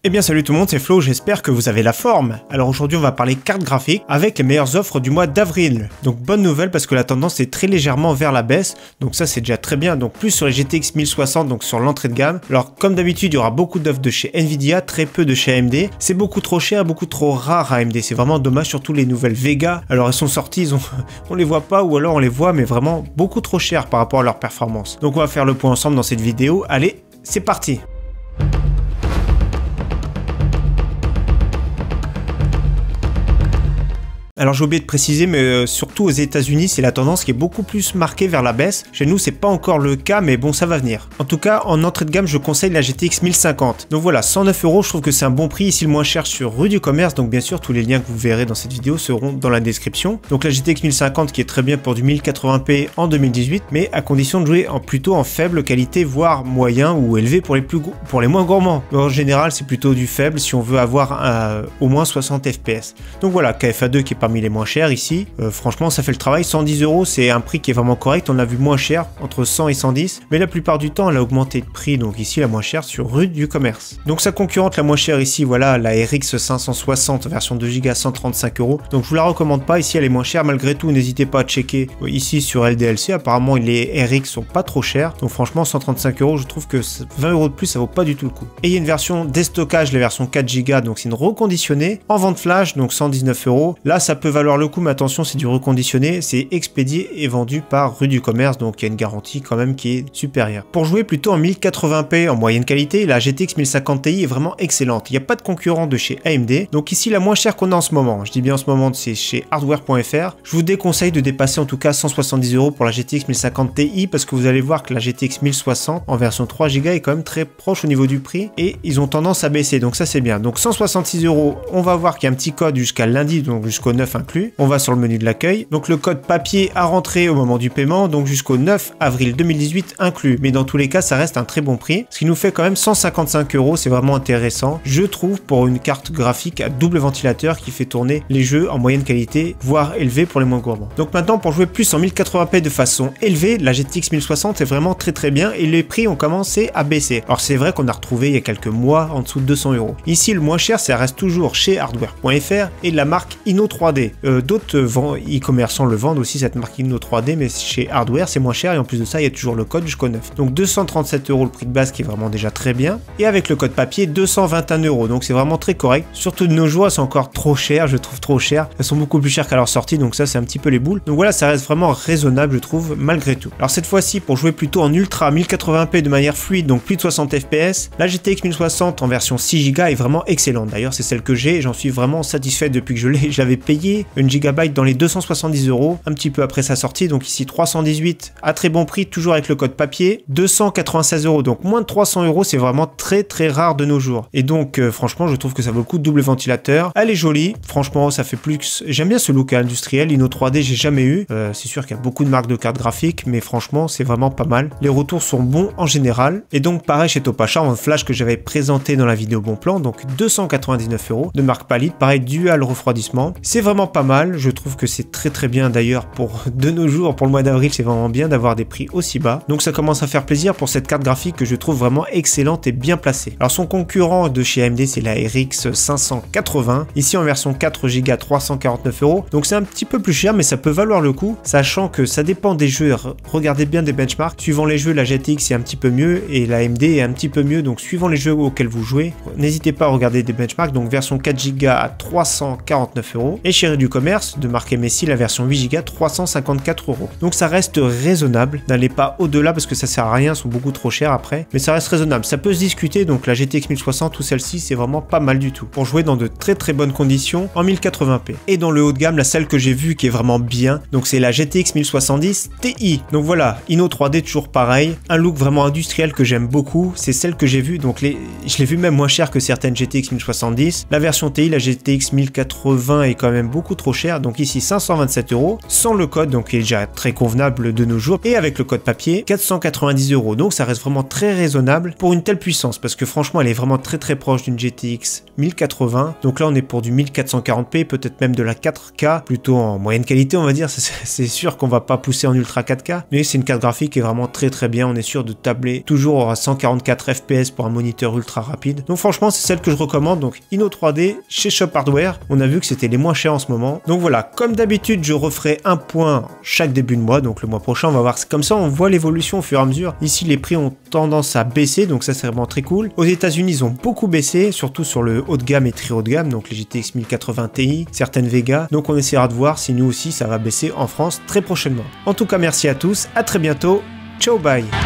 Eh bien salut tout le monde, c'est Flo, j'espère que vous avez la forme. Alors aujourd'hui on va parler carte graphique avec les meilleures offres du mois d'avril. Donc bonne nouvelle parce que la tendance est très légèrement vers la baisse, donc ça c'est déjà très bien. Donc plus sur les GTX 1060, donc sur l'entrée de gamme. Alors comme d'habitude il y aura beaucoup d'offres de chez Nvidia, très peu de chez AMD. C'est beaucoup trop cher, beaucoup trop rare à AMD, c'est vraiment dommage, surtout les nouvelles Vega. Alors elles sont sorties, on les voit pas ou alors on les voit mais vraiment beaucoup trop cher par rapport à leur performance. Donc on va faire le point ensemble dans cette vidéo, allez c'est parti. Alors j'ai oublié de préciser, mais surtout aux États-Unis, c'est la tendance qui est beaucoup plus marquée vers la baisse. Chez nous, c'est pas encore le cas, mais bon, ça va venir. En tout cas, en entrée de gamme, je conseille la GTX 1050. Donc voilà, 109 €, je trouve que c'est un bon prix. Ici, le moins cher sur Rue du Commerce. Donc bien sûr, tous les liens que vous verrez dans cette vidéo seront dans la description. Donc la GTX 1050 qui est très bien pour du 1080p en 2018, mais à condition de jouer plutôt en faible qualité, voire moyen ou élevé pour les moins gourmands. Donc, en général, c'est plutôt du faible si on veut avoir au moins 60 fps. Donc voilà, KFA2 qui est parmi les moins chers ici, franchement ça fait le travail. 110 €, c'est un prix qui est vraiment correct. On a vu moins cher, entre 100 et 110, mais la plupart du temps elle a augmenté de prix, donc ici la moins chère sur Rue du Commerce. Donc sa concurrente la moins chère ici, voilà, la RX 560 version 2 Go 135 €, donc je vous la recommande pas, ici elle est moins chère. Malgré tout, n'hésitez pas à checker ici sur LDLC, apparemment les RX sont pas trop chers, donc franchement 135 €, je trouve que 20 € de plus ça vaut pas du tout le coup. Et il y a une version déstockage, la version 4 Go, donc c'est une reconditionnée en vente flash, donc 119 €. Là ça peut valoir le coup, mais attention, c'est du reconditionné, c'est expédié et vendu par Rue du Commerce, donc il y a une garantie quand même qui est supérieure. Pour jouer plutôt en 1080p en moyenne qualité, la GTX 1050 Ti est vraiment excellente. Il n'y a pas de concurrent de chez AMD, donc ici la moins chère qu'on a en ce moment, je dis bien en ce moment, c'est chez hardware.fr. Je vous déconseille de dépasser en tout cas 170 € pour la GTX 1050 Ti, parce que vous allez voir que la GTX 1060 en version 3 Go est quand même très proche au niveau du prix, et ils ont tendance à baisser, donc ça c'est bien. Donc 166 €, on va voir qu'il y a un petit code jusqu'à lundi, donc jusqu'au 9 inclus. On va sur le menu de l'accueil, donc le code papier à rentrer au moment du paiement, donc jusqu'au 9 avril 2018 inclus, mais dans tous les cas ça reste un très bon prix, ce qui nous fait quand même 155 €, c'est vraiment intéressant je trouve pour une carte graphique à double ventilateur qui fait tourner les jeux en moyenne qualité, voire élevé pour les moins gourmands. Donc maintenant pour jouer plus en 1080p de façon élevée, la GTX 1060 est vraiment très bien et les prix ont commencé à baisser. Alors c'est vrai qu'on a retrouvé il y a quelques mois en dessous de 200 €. Ici le moins cher ça reste toujours chez hardware.fr et de la marque Inno3D. D'autres e-commerçants le vendent aussi, cette marque Inno3D, mais chez Hardware c'est moins cher et en plus de ça il y a toujours le code jusqu'au 9. Donc 237 € le prix de base qui est vraiment déjà très bien, et avec le code papier 221 €, donc c'est vraiment très correct. Surtout de nos jours c'est encore trop cher, je trouve trop cher, elles sont beaucoup plus chères qu'à leur sortie, donc ça c'est un petit peu les boules. Donc voilà, ça reste vraiment raisonnable je trouve malgré tout. Alors cette fois-ci pour jouer plutôt en ultra 1080p de manière fluide, donc plus de 60 fps, la GTX 1060 en version 6 Go est vraiment excellente. D'ailleurs c'est celle que j'ai et j'en suis vraiment satisfait depuis que je l'avais payé une gigabyte dans les 270 €, un petit peu après sa sortie. Donc ici 318 à très bon prix, toujours avec le code papier, 296 €, donc moins de 300 €, c'est vraiment très rare de nos jours. Et donc franchement je trouve que ça vaut le coup de double ventilateur. Elle est jolie, franchement ça fait plus, j'aime bien ce look industriel. Inno3D j'ai jamais eu, c'est sûr qu'il y a beaucoup de marques de cartes graphiques, mais franchement c'est vraiment pas mal. Les retours sont bons en général, et donc pareil chez Topacha en flash que j'avais présenté dans la vidéo bon plan, donc 299 € de marque Palette, pareil dual refroidissement, c'est vraiment pas mal. Je trouve que c'est très bien d'ailleurs pour de nos jours, pour le mois d'avril c'est vraiment bien d'avoir des prix aussi bas, donc ça commence à faire plaisir pour cette carte graphique que je trouve vraiment excellente et bien placée. Alors son concurrent de chez AMD c'est la RX 580, ici en version 4 Go 349 €, donc c'est un petit peu plus cher mais ça peut valoir le coup, sachant que ça dépend des jeux. Regardez bien des benchmarks, suivant les jeux la GTX est un petit peu mieux et la AMD est un petit peu mieux, donc suivant les jeux auxquels vous jouez, n'hésitez pas à regarder des benchmarks. Donc version 4 Go à 349 €, et chez Rue du Commerce de marque MSI la version 8 Go 354 €. Donc ça reste raisonnable, n'allez pas au-delà parce que ça sert à rien, sont beaucoup trop chers après, mais ça reste raisonnable, ça peut se discuter. Donc la GTX 1060 ou celle-ci c'est vraiment pas mal du tout pour jouer dans de très bonnes conditions en 1080p. Et dans le haut de gamme, la celle que j'ai vue qui est vraiment bien, donc c'est la GTX 1070 Ti. Donc voilà, Inno3D toujours pareil, un look vraiment industriel que j'aime beaucoup, c'est celle que j'ai vue, donc je l'ai vue même moins cher que certaines GTX 1070. La version Ti, la GTX 1080 est quand même beaucoup trop cher. Donc ici 527 €, sans le code, donc qui est déjà très convenable de nos jours, et avec le code papier 490 €. Donc ça reste vraiment très raisonnable pour une telle puissance, parce que franchement elle est vraiment très proche d'une GTX 1080. Donc là on est pour du 1440p, peut-être même de la 4K, plutôt en moyenne qualité on va dire. C'est sûr qu'on va pas pousser en ultra 4K, mais c'est une carte graphique qui est vraiment très bien. On est sûr de tabler toujours à 144 FPS pour un moniteur ultra rapide. Donc franchement c'est celle que je recommande. Donc Inno3D chez Shop Hardware. On a vu que c'était les moins chers en ce moment. Donc voilà, comme d'habitude je referai un point chaque début de mois. Donc le mois prochain on va voir, comme ça on voit l'évolution au fur et à mesure. Ici les prix ont tendance à baisser, donc ça c'est vraiment très cool. Aux États-Unis ils ont beaucoup baissé, surtout sur le haut de gamme et très haut de gamme, donc les GTX 1080 Ti, certaines Vega. Donc on essaiera de voir si nous aussi ça va baisser en France très prochainement. En tout cas merci à tous, à très bientôt, ciao bye.